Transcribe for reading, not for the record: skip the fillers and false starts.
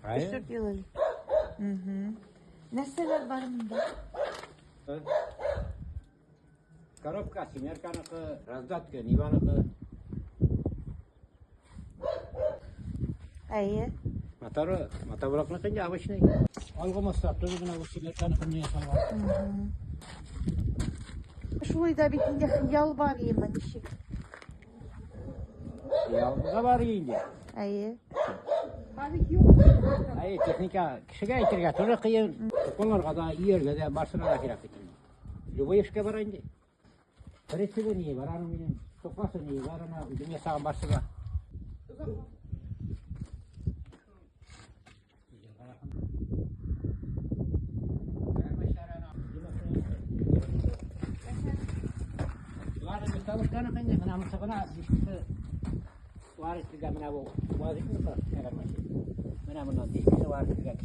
3-4 yıl öyle. Hı hı. Nesneler var bunda? Коробка, семерканыкы, раздатка, Ниваныкы. İyi. Motoru, motoблокныкы обычный. Алгомостар тоже гына bu семерканыкы не салган. Şurayı da bitinde hıyal var yemen işi. Yalnızca var yiyince. İyi. Ay texnika kişiga aytırga тоже кыйын. Конорга да иерге де барсына да керек екен. Любой ишке бара инде. Пресиге не бар, аны менен сопасы не бар, ана дүние сагын барсыга. Ладно, металлканы кайны, мына мысыгына дискisi var istegen, mına bu vazifini bırak. Mına bundan dискisi var istegen.